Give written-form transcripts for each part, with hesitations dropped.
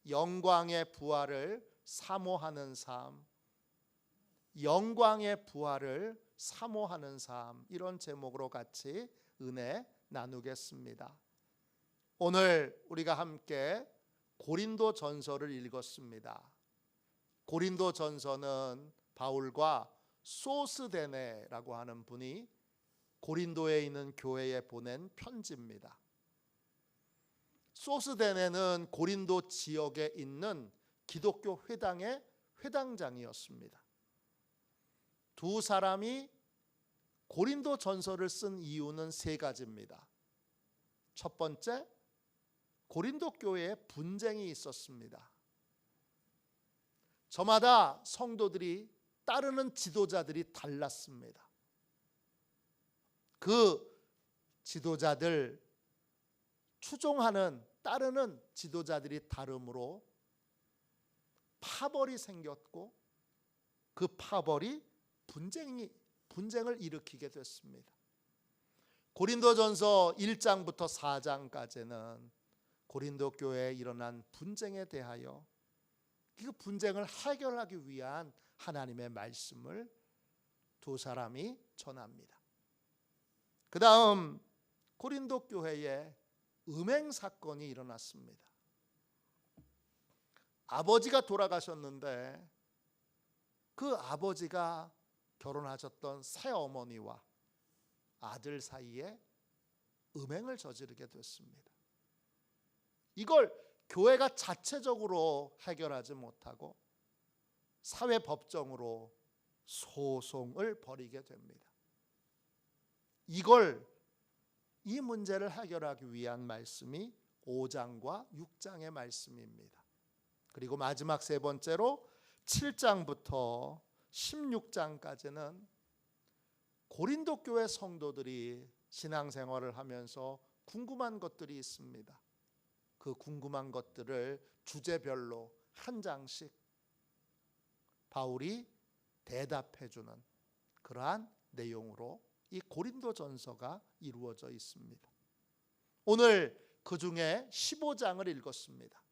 영광의 부활을 사모하는 삶, 영광의 부활을 사모하는 삶, 이런 제목으로 같이 은혜 나누겠습니다. 오늘 우리가 함께 고린도 전서를 읽었습니다. 고린도 전서는 바울과 소스데네라고 하는 분이 고린도에 있는 교회에 보낸 편지입니다. 소스데네는 고린도 지역에 있는 기독교 회당의 회당장이었습니다. 두 사람이 고린도 전서를 쓴 이유는 세 가지입니다. 첫 번째, 고린도 교회에 분쟁이 있었습니다. 저마다 성도들이 따르는 지도자들이 달랐습니다. 그 지도자들, 추종하는, 따르는 지도자들이 다름으로 파벌이 생겼고, 그 파벌이 분쟁을 일으키게 됐습니다. 고린도전서 1장부터 4장까지는 고린도 교회에 일어난 분쟁에 대하여 그 분쟁을 해결하기 위한 하나님의 말씀을 두 사람이 전합니다. 그 다음 고린도 교회에 음행 사건이 일어났습니다. 아버지가 돌아가셨는데 그 아버지가 결혼하셨던 새어머니와 아들 사이에 음행을 저지르게 됐습니다. 이걸 교회가 자체적으로 해결하지 못하고 사회법정으로 소송을 벌이게 됩니다. 이 문제를 해결하기 위한 말씀이 5장과 6장의 말씀입니다. 그리고 마지막 세 번째로 7장부터 16장까지는 고린도 교회 성도들이 신앙생활을 하면서 궁금한 것들이 있습니다. 그 궁금한 것들을 주제별로 한 장씩 바울이 대답해주는 그러한 내용으로 이 고린도 전서가 이루어져 있습니다. 오늘 그 중에 15장을 읽었습니다.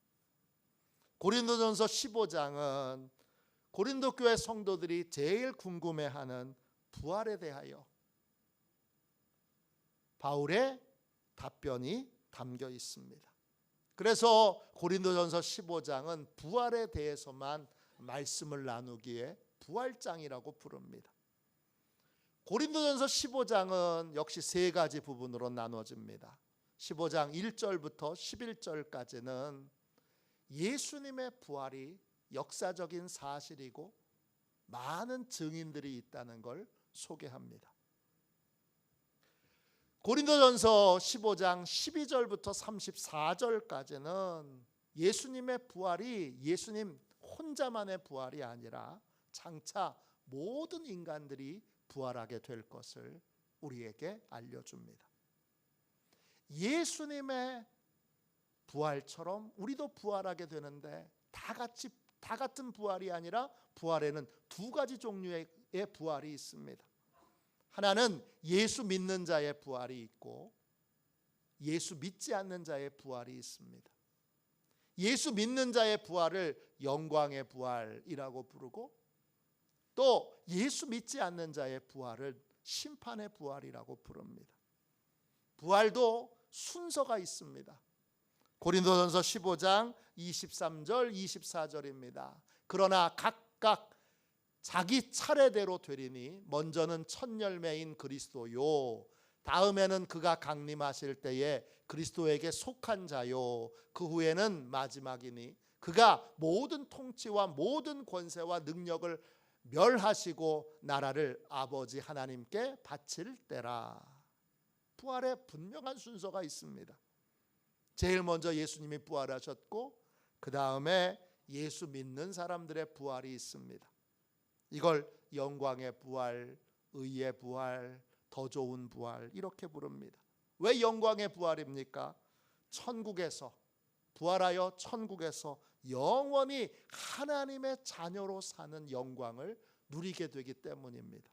고린도 전서 15장은 고린도 교회 성도들이 제일 궁금해하는 부활에 대하여 바울의 답변이 담겨 있습니다. 그래서 고린도전서 15장은 부활에 대해서만 말씀을 나누기에 부활장이라고 부릅니다. 고린도전서 15장은 역시 세 가지 부분으로 나눠집니다. 15장 1절부터 11절까지는 예수님의 부활이 역사적인 사실이고 많은 증인들이 있다는 걸 소개합니다. 고린도전서 15장 12절부터 34절까지는 예수님의 부활이 예수님 혼자만의 부활이 아니라 장차 모든 인간들이 부활하게 될 것을 우리에게 알려줍니다. 예수님의 부활처럼 우리도 부활하게 되는데 다 같은 부활이 아니라 부활에는 두 가지 종류의 부활이 있습니다. 하나는 예수 믿는 자의 부활이 있고 예수 믿지 않는 자의 부활이 있습니다. 예수 믿는 자의 부활을 영광의 부활이라고 부르고 또 예수 믿지 않는 자의 부활을 심판의 부활이라고 부릅니다. 부활도 순서가 있습니다. 고린도전서 15장 23절 24절입니다. 그러나 각각 자기 차례대로 되리니 먼저는 첫 열매인 그리스도요 다음에는 그가 강림하실 때에 그리스도에게 속한 자요 그 후에는 마지막이니 그가 모든 통치와 모든 권세와 능력을 멸하시고 나라를 아버지 하나님께 바칠 때라. 부활에 분명한 순서가 있습니다. 제일 먼저 예수님이 부활하셨고 그 다음에 예수 믿는 사람들의 부활이 있습니다. 이걸 영광의 부활, 의의 부활, 더 좋은 부활 이렇게 부릅니다. 왜 영광의 부활입니까? 천국에서 부활하여 천국에서 영원히 하나님의 자녀로 사는 영광을 누리게 되기 때문입니다.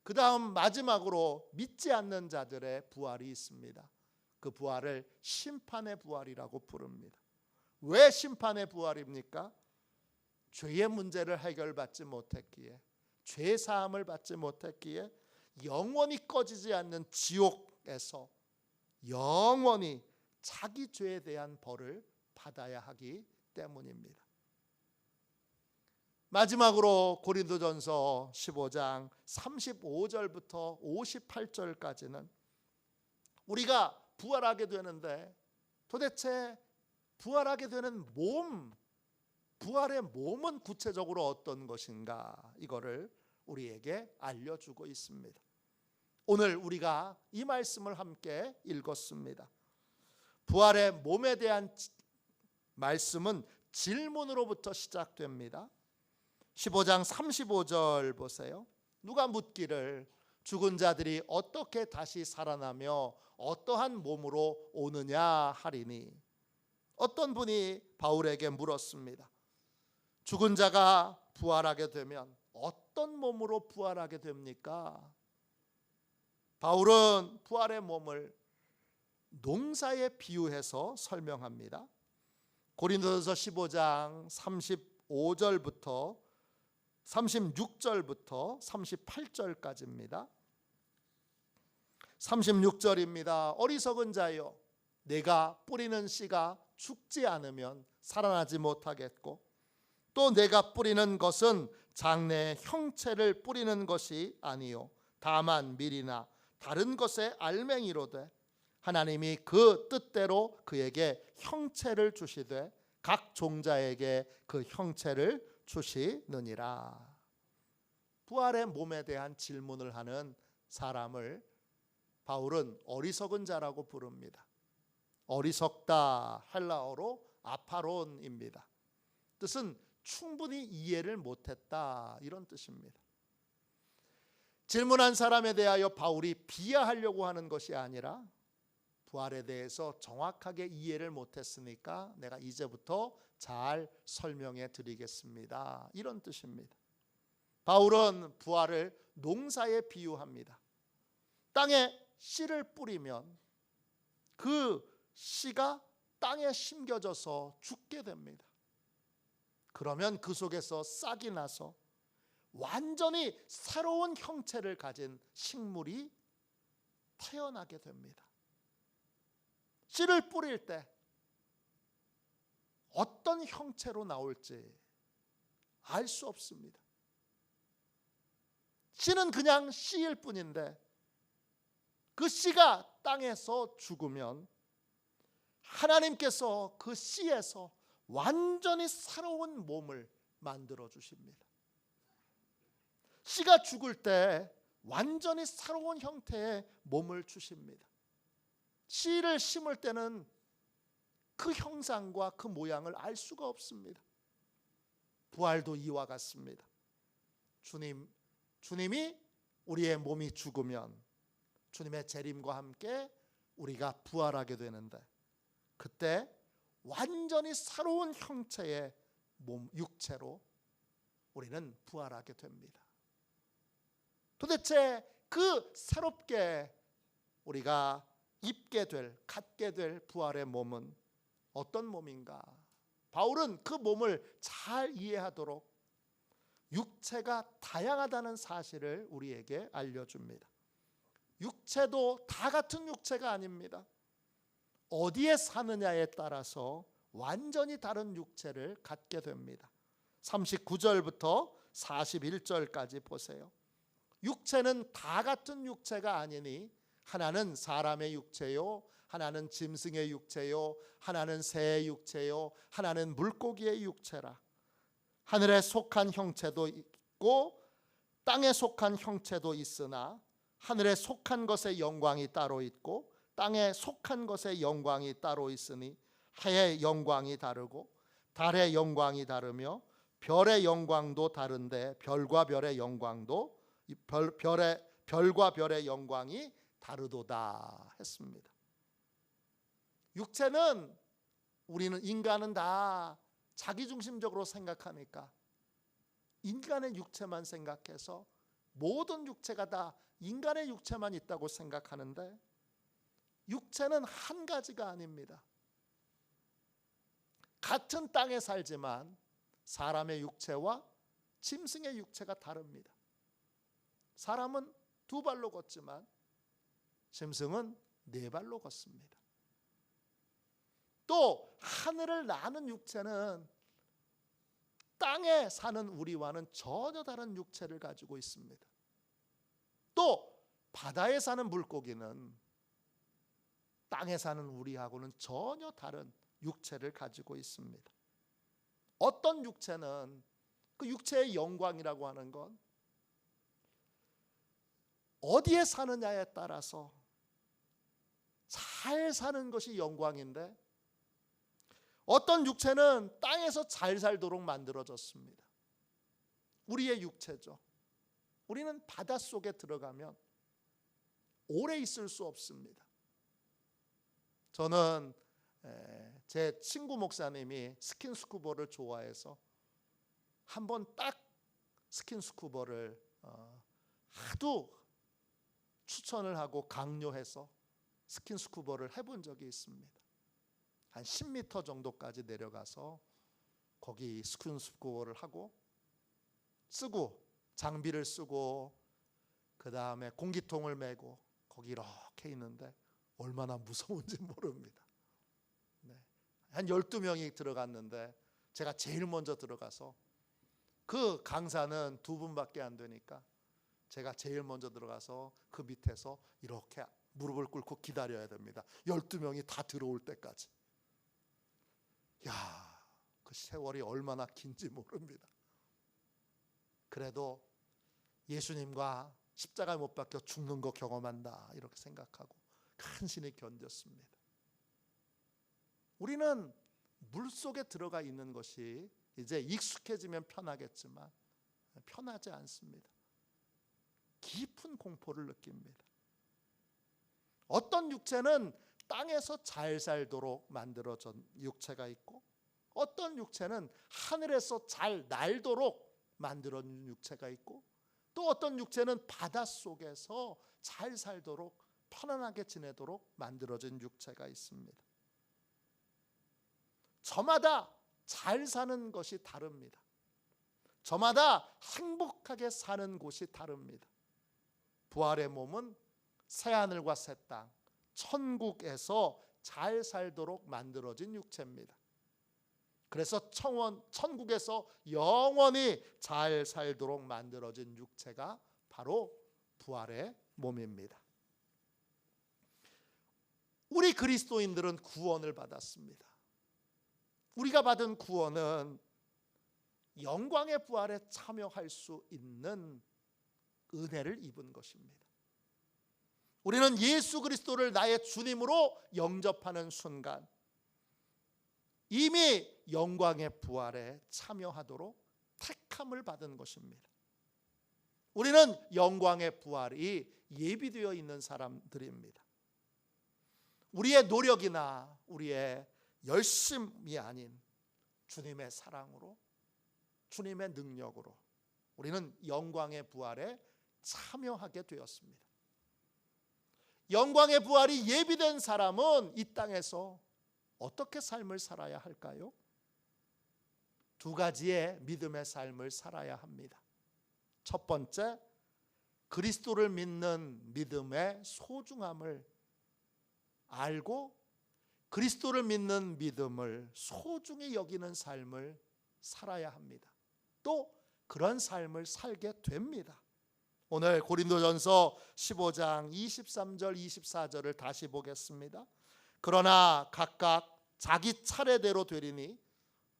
그 다음 마지막으로 믿지 않는 자들의 부활이 있습니다. 그 부활을 심판의 부활이라고 부릅니다. 왜 심판의 부활입니까? 죄의 문제를 해결받지 못했기에, 죄 사함을 받지 못했기에 영원히 꺼지지 않는 지옥에서 영원히 자기 죄에 대한 벌을 받아야 하기 때문입니다. 마지막으로 고린도전서 15장 35절부터 58절까지는 우리가 부활하게 되는데 도대체 부활하게 되는 몸, 부활의 몸은 구체적으로 어떤 것인가, 이거를 우리에게 알려주고 있습니다. 오늘 우리가 이 말씀을 함께 읽었습니다. 부활의 몸에 대한 말씀은 질문으로부터 시작됩니다. 15장 35절 보세요. 누가 묻기를 죽은 자들이 어떻게 다시 살아나며 어떠한 몸으로 오느냐 하리니, 어떤 분이 바울에게 물었습니다. 죽은 자가 부활하게 되면 어떤 몸으로 부활하게 됩니까? 바울은 부활의 몸을 농사에 비유해서 설명합니다. 고린도전서 15장 35절부터 36절부터 38절까지입니다. 36절입니다. 어리석은 자여, 내가 뿌리는 씨가 죽지 않으면 살아나지 못하겠고, 또 내가 뿌리는 것은 장래의 형체를 뿌리는 것이 아니요 다만 밀이나 다른 것의 알맹이로되, 하나님이 그 뜻대로 그에게 형체를 주시되 각 종자에게 그 형체를 주시느니라. 부활의 몸에 대한 질문을 하는 사람을 바울은 어리석은 자라고 부릅니다. 어리석다, 헬라어로 아파론입니다. 뜻은 충분히 이해를 못했다, 이런 뜻입니다. 질문한 사람에 대하여 바울이 비하하려고 하는 것이 아니라 부활에 대해서 정확하게 이해를 못했으니까 내가 이제부터 잘 설명해 드리겠습니다, 이런 뜻입니다. 바울은 부활을 농사에 비유합니다. 땅에 씨를 뿌리면 그 씨가 땅에 심겨져서 죽게 됩니다. 그러면 그 속에서 싹이 나서 완전히 새로운 형체를 가진 식물이 태어나게 됩니다. 씨를 뿌릴 때 어떤 형체로 나올지 알 수 없습니다. 씨는 그냥 씨일 뿐인데 그 씨가 땅에서 죽으면 하나님께서 그 씨에서 완전히 새로운 몸을 만들어 주십니다. 씨가 죽을 때 완전히 새로운 형태의 몸을 주십니다. 씨를 심을 때는 그 형상과 그 모양을 알 수가 없습니다. 부활도 이와 같습니다. 주님이 우리의 몸이 죽으면 주님의 재림과 함께 우리가 부활하게 되는데, 그때 완전히 새로운 형체의 몸, 육체로 우리는 부활하게 됩니다. 도대체 그 새롭게 우리가 입게 될, 갖게 될 부활의 몸은 어떤 몸인가? 바울은 그 몸을 잘 이해하도록 육체가 다양하다는 사실을 우리에게 알려줍니다. 육체도 다 같은 육체가 아닙니다. 어디에 사느냐에 따라서 완전히 다른 육체를 갖게 됩니다. 39절부터 41절까지 보세요. 육체는 다 같은 육체가 아니니 하나는 사람의 육체요, 하나는 짐승의 육체요, 하나는 새의 육체요, 하나는 물고기의 육체라. 하늘에 속한 형체도 있고 땅에 속한 형체도 있으나 하늘에 속한 것의 영광이 따로 있고 땅에 속한 것의 영광이 따로 있으니 해의 영광이 다르고 달의 영광이 다르며 별의 영광도 다른데 별과 별의 영광도 별과 별의 영광이 다르도다 했습니다. 육체는, 우리는 인간은 다 자기중심적으로 생각하니까 인간의 육체만 생각해서 모든 육체가 다 인간의 육체만 있다고 생각하는데, 육체는 한 가지가 아닙니다. 같은 땅에 살지만 사람의 육체와 짐승의 육체가 다릅니다. 사람은 2발로 걷지만 짐승은 4발로 걷습니다. 또 하늘을 나는 육체는 땅에 사는 우리와는 전혀 다른 육체를 가지고 있습니다. 또 바다에 사는 물고기는 땅에 사는 우리하고는 전혀 다른 육체를 가지고 있습니다. 어떤 육체는, 그 육체의 영광이라고 하는 건 어디에 사느냐에 따라서 잘 사는 것이 영광인데, 어떤 육체는 땅에서 잘 살도록 만들어졌습니다. 우리의 육체죠. 우리는 바닷속에 들어가면 오래 있을 수 없습니다. 저는 제 친구 목사님이 스킨스쿠버를 좋아해서 한번 딱 스킨스쿠버를 하도 추천을 하고 강요해서 스킨스쿠버를 해본 적이 있습니다. 한 10m 정도까지 내려가서 거기 스킨스쿠버를 하고 장비를 쓰고 그 다음에 공기통을 메고 거기 이렇게 있는데 얼마나 무서운지 모릅니다. 한 12명이 들어갔는데 제가 제일 먼저 들어가서, 그 강사는 2분밖에 안 되니까 제가 제일 먼저 들어가서 그 밑에서 이렇게 무릎을 꿇고 기다려야 됩니다. 12명이 다 들어올 때까지. 그 세월이 얼마나 긴지 모릅니다. 그래도 예수님과 십자가에 못 박혀 죽는 거 경험한다 이렇게 생각하고 간신히 견뎠습니다. 우리는 물속에 들어가 있는 것이 이제 익숙해지면 편하겠지만 편하지 않습니다. 깊은 공포를 느낍니다. 어떤 육체는 땅에서 잘 살도록 만들어진 육체가 있고, 어떤 육체는 하늘에서 잘 날도록 만들어진 육체가 있고, 또 어떤 육체는 바닷속에서 잘 살도록 편안하게 지내도록 만들어진 육체가 있습니다. 저마다 잘 사는 것이 다릅니다. 저마다 행복하게 사는 곳이 다릅니다. 부활의 몸은 새하늘과 새 땅, 천국에서 잘 살도록 만들어진 육체입니다. 그래서 천국에서 영원히 잘 살도록 만들어진 육체가 바로 부활의 몸입니다. 우리 그리스도인들은 구원을 받았습니다. 우리가 받은 구원은 영광의 부활에 참여할 수 있는 은혜를 입은 것입니다. 우리는 예수 그리스도를 나의 주님으로 영접하는 순간 이미 영광의 부활에 참여하도록 택함을 받은 것입니다. 우리는 영광의 부활이 예비되어 있는 사람들입니다. 우리의 노력이나 우리의 열심이 아닌 주님의 사랑으로, 주님의 능력으로 우리는 영광의 부활에 참여하게 되었습니다. 영광의 부활이 예비된 사람은 이 땅에서 어떻게 삶을 살아야 할까요? 2가지의 믿음의 삶을 살아야 합니다. 첫 번째, 그리스도를 믿는 믿음의 소중함을 알고 그리스도를 믿는 믿음을 소중히 여기는 삶을 살아야 합니다. 또 그런 삶을 살게 됩니다. 오늘 고린도전서 15장 23절 24절을 다시 보겠습니다. 그러나 각각 자기 차례대로 되리니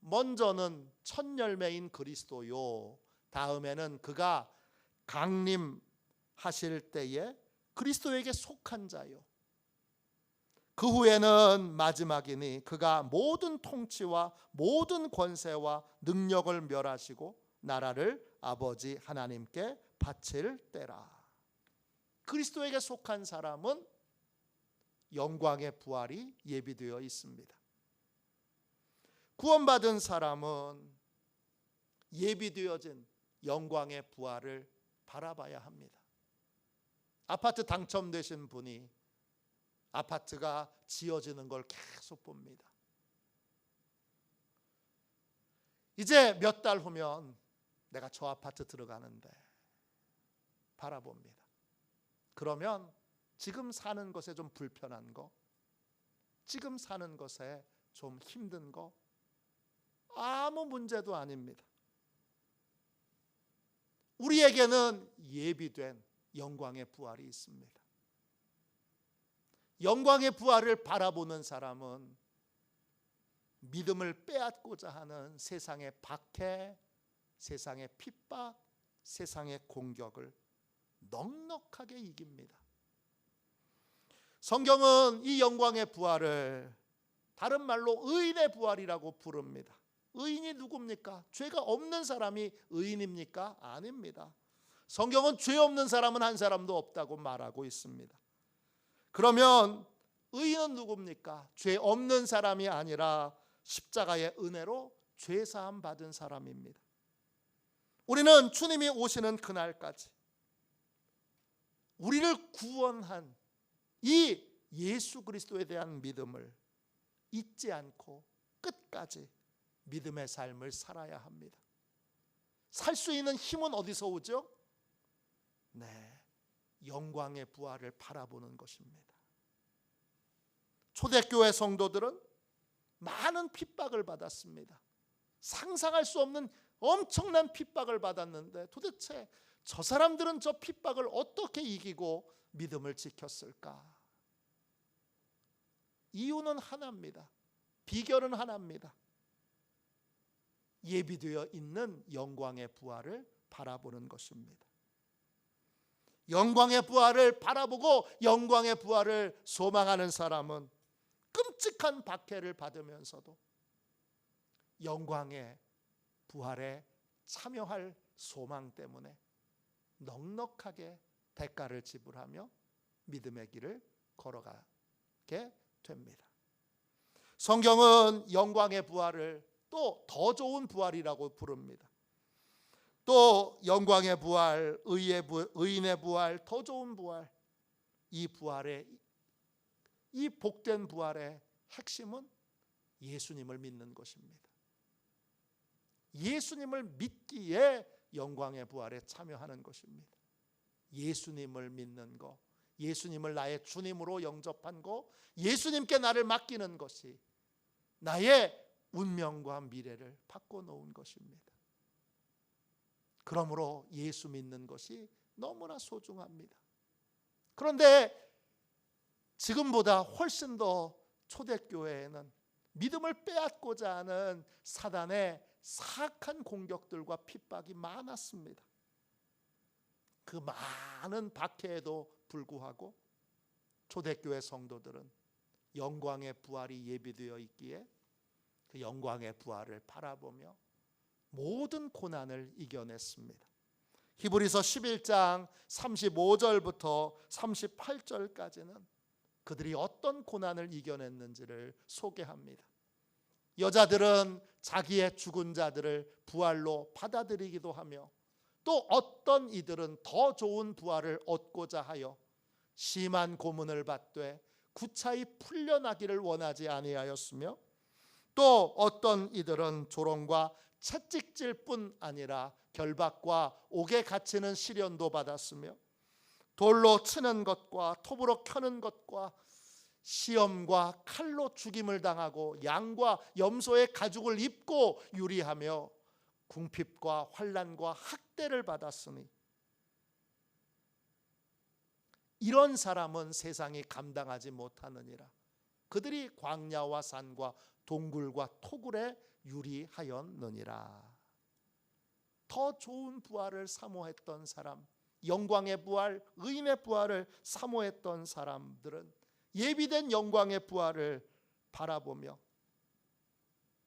먼저는 첫 열매인 그리스도요, 다음에는 그가 강림하실 때에 그리스도에게 속한 자요, 그 후에는 마지막이니 그가 모든 통치와 모든 권세와 능력을 멸하시고 나라를 아버지 하나님께 바칠 때라. 그리스도에게 속한 사람은 영광의 부활이 예비되어 있습니다. 구원받은 사람은 예비되어진 영광의 부활을 바라봐야 합니다. 아파트 당첨되신 분이 아파트가 지어지는 걸 계속 봅니다. 이제 몇 달 후면 내가 저 아파트 들어가는데 바라봅니다. 그러면 지금 사는 것에 좀 불편한 거, 지금 사는 것에 좀 힘든 거 아무 문제도 아닙니다. 우리에게는 예비된 영광의 부활이 있습니다. 영광의 부활을 바라보는 사람은 믿음을 빼앗고자 하는 세상의 박해, 세상의 핍박, 세상의 공격을 넉넉하게 이깁니다. 성경은 이 영광의 부활을 다른 말로 의인의 부활이라고 부릅니다. 의인이 누굽니까? 죄가 없는 사람이 의인입니까? 아닙니다. 성경은 죄 없는 사람은 한 사람도 없다고 말하고 있습니다. 그러면 의인은 누굽니까? 죄 없는 사람이 아니라 십자가의 은혜로 죄 사함 받은 사람입니다. 우리는 주님이 오시는 그날까지 우리를 구원한 이 예수 그리스도에 대한 믿음을 잊지 않고 끝까지 믿음의 삶을 살아야 합니다. 살 수 있는 힘은 어디서 오죠? 네, 영광의 부활을 바라보는 것입니다. 초대교회 성도들은 많은 핍박을 받았습니다. 상상할 수 없는 엄청난 핍박을 받았는데 도대체 저 사람들은 저 핍박을 어떻게 이기고 믿음을 지켰을까? 이유는 하나입니다. 비결은 하나입니다. 예비되어 있는 영광의 부활을 바라보는 것입니다. 영광의 부활을 바라보고 영광의 부활을 소망하는 사람은 끔찍한 박해를 받으면서도 영광의 부활에 참여할 소망 때문에 넉넉하게 대가를 지불하며 믿음의 길을 걸어가게 됩니다. 성경은 영광의 부활을 또 더 좋은 부활이라고 부릅니다. 또 영광의 부활, 의인의 부활, 더 좋은 부활, 이 부활의 이 복된 부활의 핵심은 예수님을 믿는 것입니다. 예수님을 믿기에 영광의 부활에 참여하는 것입니다. 예수님을 믿는 것, 예수님을 나의 주님으로 영접한 것, 예수님께 나를 맡기는 것이 나의 운명과 미래를 바꿔놓은 것입니다. 그러므로 예수 믿는 것이 너무나 소중합니다. 그런데 지금보다 훨씬 더 초대교회에는 믿음을 빼앗고자 하는 사단의 사악한 공격들과 핍박이 많았습니다. 그 많은 박해에도 불구하고 초대교회 성도들은 영광의 부활이 예비되어 있기에 그 영광의 부활을 바라보며 모든 고난을 이겨냈습니다. 히브리서 11장 35절부터 38절까지는 그들이 어떤 고난을 이겨냈는지를 소개합니다. 여자들은 자기의 죽은 자들을 부활로 받아들이기도 하며 또 어떤 이들은 더 좋은 부활을 얻고자 하여 심한 고문을 받되 구차히 풀려나기를 원하지 아니하였으며 또 어떤 이들은 조롱과 채찍질뿐 아니라 결박과 옥에 갇히는 시련도 받았으며 돌로 치는 것과 톱으로 켜는 것과 시험과 칼로 죽임을 당하고 양과 염소의 가죽을 입고 유리하며 궁핍과 환난과 학대를 받았으니 이런 사람은 세상이 감당하지 못하느니라. 그들이 광야와 산과 동굴과 토굴에 유리하였느니라. 더 좋은 부활을 사모했던 사람, 영광의 부활, 의인의 부활을 사모했던 사람들은 예비된 영광의 부활을 바라보며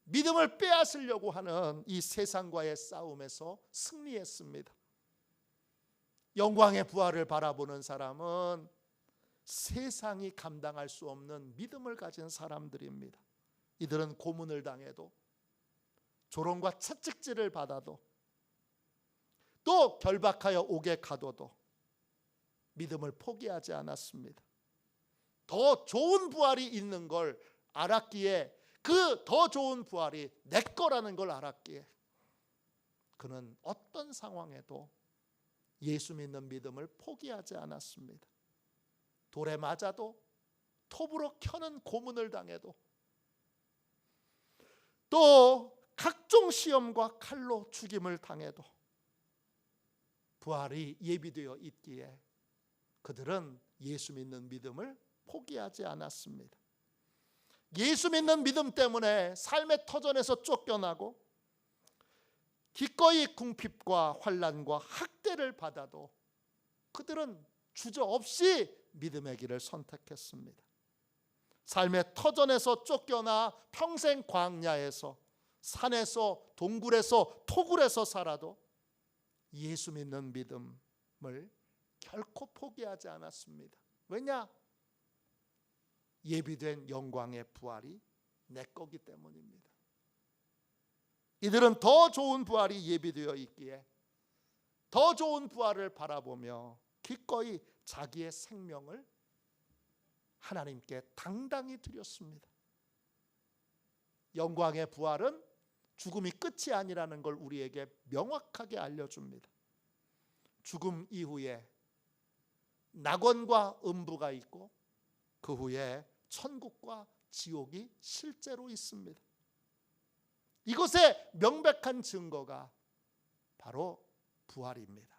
믿음을 빼앗으려고 하는 이 세상과의 싸움에서 승리했습니다. 영광의 부활을 바라보는 사람은 세상이 감당할 수 없는 믿음을 가진 사람들입니다. 이들은 고문을 당해도 조롱과 채찍질을 받아도 또 결박하여 옥에 가둬도 믿음을 포기하지 않았습니다. 더 좋은 부활이 있는 걸 알았기에 그 더 좋은 부활이 내 거라는 걸 알았기에 그는 어떤 상황에도 예수 믿는 믿음을 포기하지 않았습니다. 돌에 맞아도, 톱으로 켜는 고문을 당해도, 또 각종 시험과 칼로 죽임을 당해도 부활이 예비되어 있기에 그들은 예수 믿는 믿음을 포기하지 않았습니다. 예수 믿는 믿음 때문에 삶의 터전에서 쫓겨나고 기꺼이 궁핍과 환난과 학대를 받아도 그들은 주저없이 믿음의 길을 선택했습니다. 삶의 터전에서 쫓겨나 평생 광야에서, 산에서, 동굴에서, 토굴에서 살아도 예수 믿는 믿음을 결코 포기하지 않았습니다. 왜냐? 예비된 영광의 부활이 내 거기 때문입니다. 이들은 더 좋은 부활이 예비되어 있기에 더 좋은 부활을 바라보며 기꺼이 자기의 생명을 하나님께 당당히 드렸습니다. 영광의 부활은 죽음이 끝이 아니라는 걸 우리에게 명확하게 알려줍니다. 죽음 이후에 낙원과 음부가 있고 그 후에 천국과 지옥이 실제로 있습니다. 이것의 명백한 증거가 바로 부활입니다.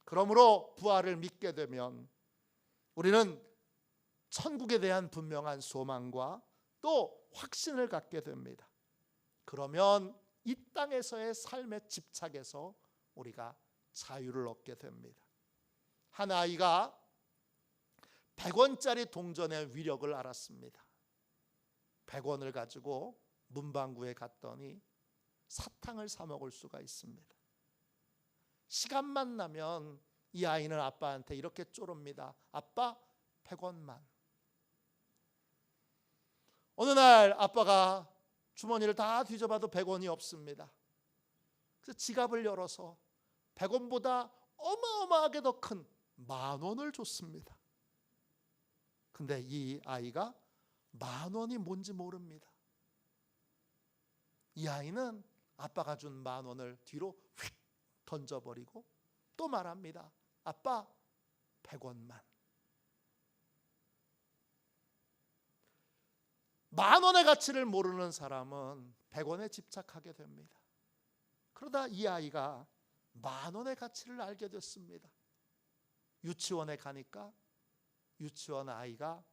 그러므로 부활을 믿게 되면 우리는 천국에 대한 분명한 소망과 또 확신을 갖게 됩니다. 그러면 이 땅에서의 삶의 집착에서 우리가 자유를 얻게 됩니다. 한 아이가 100원짜리 동전의 위력을 알았습니다. 100원을 가지고 문방구에 갔더니 사탕을 사 먹을 수가 있습니다. 시간만 나면 이 아이는 아빠한테 이렇게 쪼릅니다. 아빠, 100원만. 어느 날 아빠가 주머니를 다 뒤져봐도 100원이 없습니다. 그래서 지갑을 열어서 100원보다 어마어마하게 더 큰 10,000원을 줬습니다. 근데 이 아이가 10,000원이 뭔지 모릅니다. 이 아이는 아빠가 준 10,000원을 뒤로 휙 던져버리고 또 말합니다. 아빠, 100원만. 10,000원의 가치를 모르는 사람은 100원에 집착하게 됩니다. 그러다 이 아이가 10,000원의 가치를 알게 됐습니다. 유치원에 가니까 유치원 아이가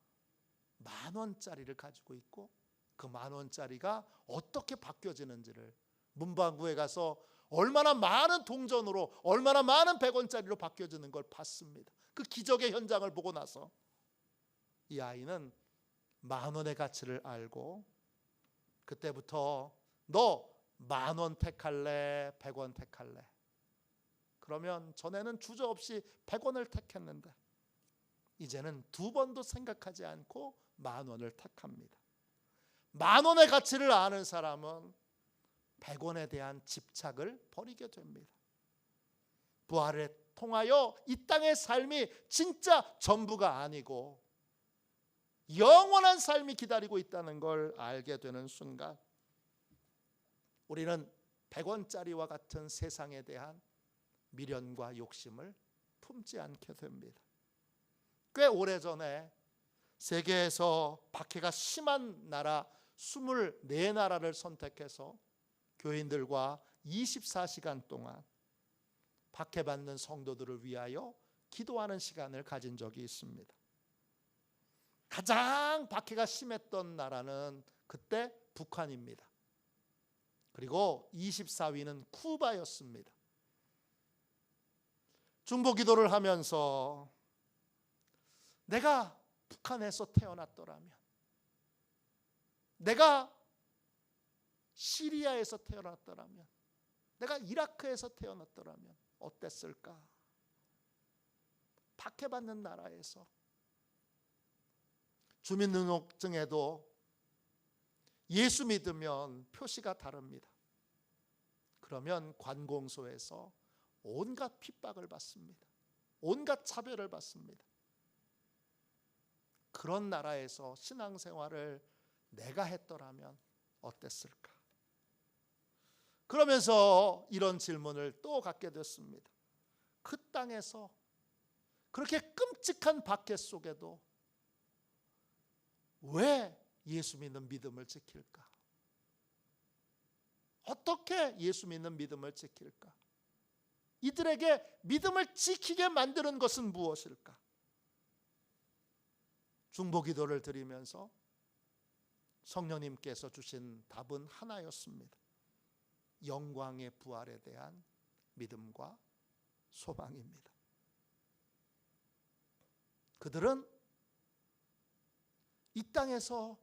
10,000원짜리를 가지고 있고 그 10,000원짜리가 어떻게 바뀌어지는지를, 문방구에 가서 얼마나 많은 동전으로, 얼마나 많은 100원짜리로 바뀌어지는 걸 봤습니다. 그 기적의 현장을 보고 나서 이 아이는 10,000원의 가치를 알고 그때부터 너 10,000원 택할래? 100원 택할래? 그러면 전에는 주저없이 100원을 택했는데 이제는 두 번도 생각하지 않고 10,000원을 택합니다. 10,000원의 가치를 아는 사람은 100원에 대한 집착을 버리게 됩니다. 부활을 통하여 이 땅의 삶이 진짜 전부가 아니고 영원한 삶이 기다리고 있다는 걸 알게 되는 순간 우리는 100원짜리와 같은 세상에 대한 미련과 욕심을 품지 않게 됩니다. 꽤 오래전에 세계에서 박해가 심한 나라 24나라를 선택해서 교인들과 24시간 동안 박해받는 성도들을 위하여 기도하는 시간을 가진 적이 있습니다. 가장 박해가 심했던 나라는 그때 북한입니다. 그리고 24위는 쿠바였습니다. 중보 기도를 하면서 내가 북한에서 태어났더라면, 내가 시리아에서 태어났더라면, 내가 이라크에서 태어났더라면 어땠을까? 박해받는 나라에서 주민등록증에도 예수 믿으면 표시가 다릅니다. 그러면 관공서에서 온갖 핍박을 받습니다. 온갖 차별을 받습니다. 그런 나라에서 신앙생활을 내가 했더라면 어땠을까? 그러면서 이런 질문을 또 갖게 됐습니다. 그 땅에서 그렇게 끔찍한 박해 속에도 왜 예수 믿는 믿음을 지킬까? 어떻게 예수 믿는 믿음을 지킬까? 이들에게 믿음을 지키게 만드는 것은 무엇일까? 중보기도를 드리면서 성령님께서 주신 답은 하나였습니다. 영광의 부활에 대한 믿음과 소망입니다. 그들은 이 땅에서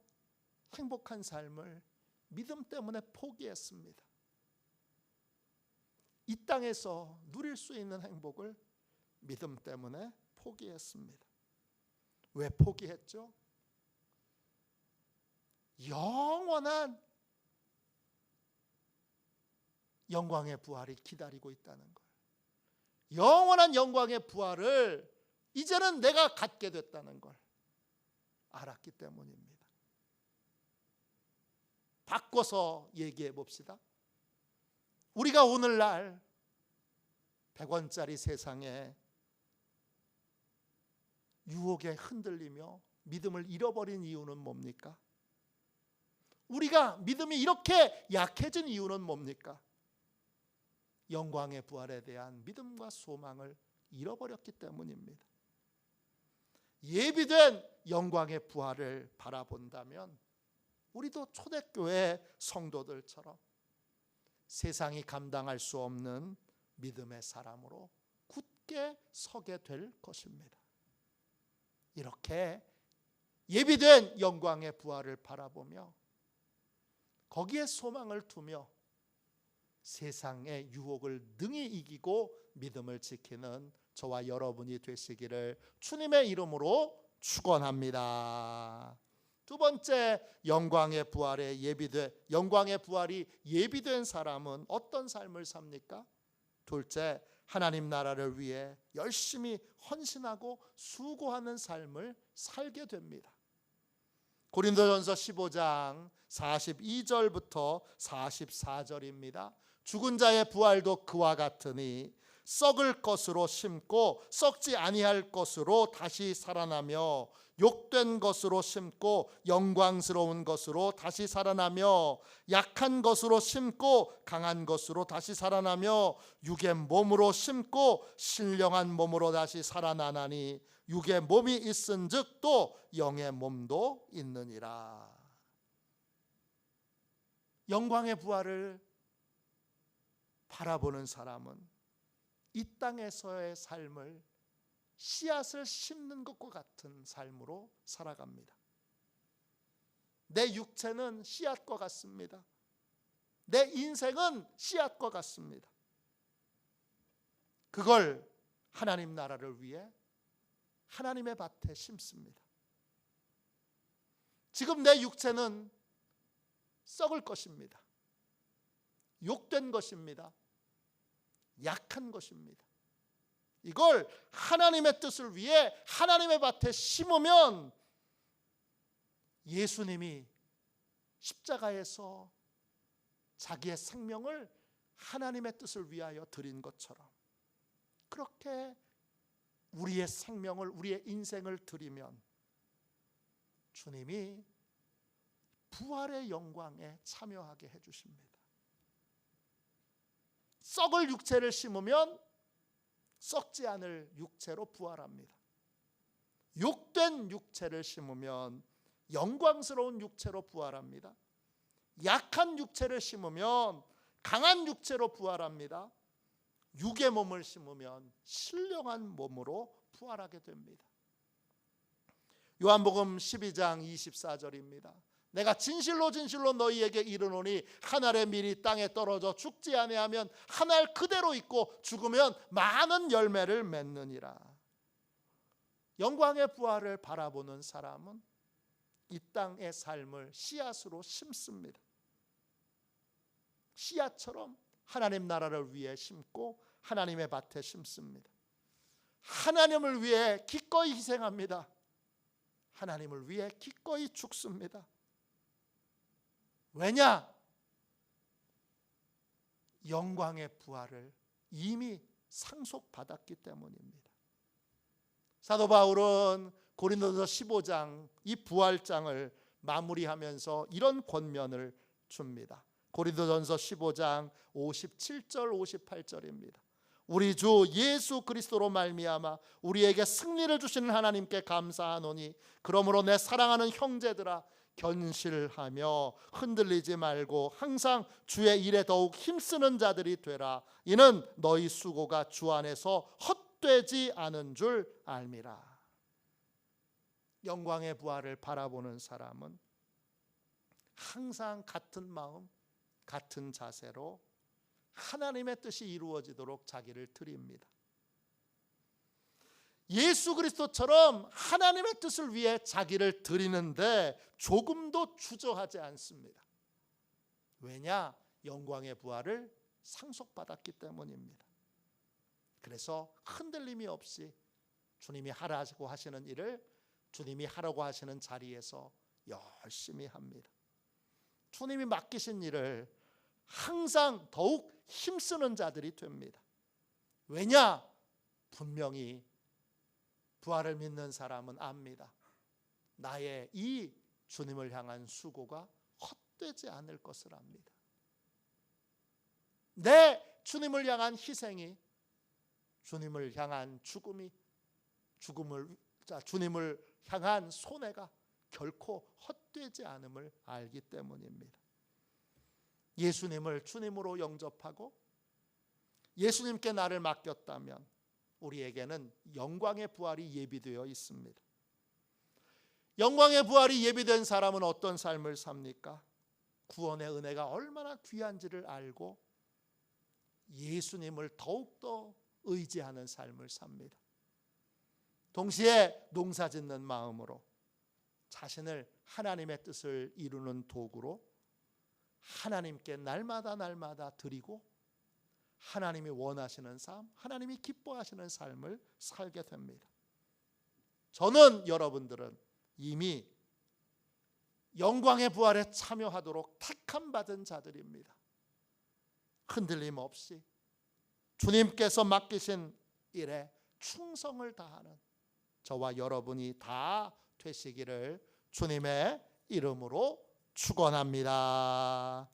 행복한 삶을 믿음 때문에 포기했습니다. 이 땅에서 누릴 수 있는 행복을 믿음 때문에 포기했습니다. 왜 포기했죠? 영원한 영광의 부활이 기다리고 있다는 걸, 영원한 영광의 부활을 이제는 내가 갖게 됐다는 걸 알았기 때문입니다. 바꿔서 얘기해 봅시다. 우리가 오늘날 100원짜리 세상에 유혹에 흔들리며 믿음을 잃어버린 이유는 뭡니까? 우리가 믿음이 이렇게 약해진 이유는 뭡니까? 영광의 부활에 대한 믿음과 소망을 잃어버렸기 때문입니다. 예비된 영광의 부활을 바라본다면 우리도 초대교회 성도들처럼 세상이 감당할 수 없는 믿음의 사람으로 굳게 서게 될 것입니다. 이렇게 예비된 영광의 부활을 바라보며 거기에 소망을 두며 세상의 유혹을 능히 이기고 믿음을 지키는 저와 여러분이 되시기를 주님의 이름으로 축원합니다. 두 번째, 영광의 부활이 예비된 사람은 어떤 삶을 삽니까? 둘째, 하나님 나라를 위해 열심히 헌신하고 수고하는 삶을 살게 됩니다. 고린도전서 15장 42절부터 44절입니다. 죽은 자의 부활도 그와 같으니 썩을 것으로 심고 썩지 아니할 것으로 다시 살아나며 욕된 것으로 심고 영광스러운 것으로 다시 살아나며 약한 것으로 심고 강한 것으로 다시 살아나며 육의 몸으로 심고 신령한 몸으로 다시 살아나나니 육의 몸이 있은즉 또 영의 몸도 있느니라. 영광의 부활을 바라보는 사람은 이 땅에서의 삶을 씨앗을 심는 것과 같은 삶으로 살아갑니다. 내 육체는 씨앗과 같습니다. 내 인생은 씨앗과 같습니다. 그걸 하나님 나라를 위해 하나님의 밭에 심습니다. 지금 내 육체는 썩을 것입니다. 욕된 것입니다. 약한 것입니다. 이걸 하나님의 뜻을 위해 하나님의 밭에 심으면 예수님이 십자가에서 자기의 생명을 하나님의 뜻을 위하여 드린 것처럼 그렇게 우리의 생명을, 우리의 인생을 드리면 주님이 부활의 영광에 참여하게 해주십니다. 썩을 육체를 심으면 썩지 않을 육체로 부활합니다. 욕된 육체를 심으면 영광스러운 육체로 부활합니다. 약한 육체를 심으면 강한 육체로 부활합니다. 육의 몸을 심으면 신령한 몸으로 부활하게 됩니다. 요한복음 12장 24절입니다. 내가 진실로 진실로 너희에게 이르노니 한 알의 밀이 땅에 떨어져 죽지 아니하면 한 알 그대로 있고 죽으면 많은 열매를 맺느니라. 영광의 부활을 바라보는 사람은 이 땅의 삶을 씨앗으로 심습니다. 씨앗처럼 하나님 나라를 위해 심고 하나님의 밭에 심습니다. 하나님을 위해 기꺼이 희생합니다. 하나님을 위해 기꺼이 죽습니다. 왜냐? 영광의 부활을 이미 상속받았기 때문입니다. 사도 바울은 고린도서 15장 이 부활장을 마무리하면서 이런 권면을 줍니다. 고린도전서 15장 57절 58절입니다. 우리 주 예수 그리스도로 말미암아 우리에게 승리를 주시는 하나님께 감사하노니 그러므로 내 사랑하는 형제들아 견실하며 흔들리지 말고 항상 주의 일에 더욱 힘쓰는 자들이 되라. 이는 너희 수고가 주 안에서 헛되지 않은 줄 알미라. 영광의 부활을 바라보는 사람은 항상 같은 마음, 같은 자세로 하나님의 뜻이 이루어지도록 자기를 드립니다. 예수 그리스도처럼 하나님의 뜻을 위해 자기를 드리는데 조금도 주저하지 않습니다. 왜냐? 영광의 부활을 상속받았기 때문입니다. 그래서 흔들림이 없이 주님이 하라고 하시는 일을 주님이 하라고 하시는 자리에서 열심히 합니다. 주님이 맡기신 일을 항상 더욱 힘쓰는 자들이 됩니다. 왜냐? 분명히 부활을 믿는 사람은 압니다. 나의 이 주님을 향한 수고가 헛되지 않을 것을 압니다. 내 주님을 향한 희생이, 주님을 향한 주님을 향한 손해가 결코 헛되지 않음을 알기 때문입니다. 예수님을 주님으로 영접하고 예수님께 나를 맡겼다면 우리에게는 영광의 부활이 예비되어 있습니다. 영광의 부활이 예비된 사람은 어떤 삶을 삽니까? 구원의 은혜가 얼마나 귀한지를 알고 예수님을 더욱더 의지하는 삶을 삽니다. 동시에 농사짓는 마음으로 자신을 하나님의 뜻을 이루는 도구로 하나님께 날마다 드리고 하나님이 원하시는 삶, 하나님이 기뻐하시는 삶을 살게 됩니다. 저는 여러분들은 이미 영광의 부활에 참여하도록 택함 받은 자들입니다. 흔들림 없이 주님께서 맡기신 일에 충성을 다하는 저와 여러분이 다 되시기를 주님의 이름으로 축원합니다.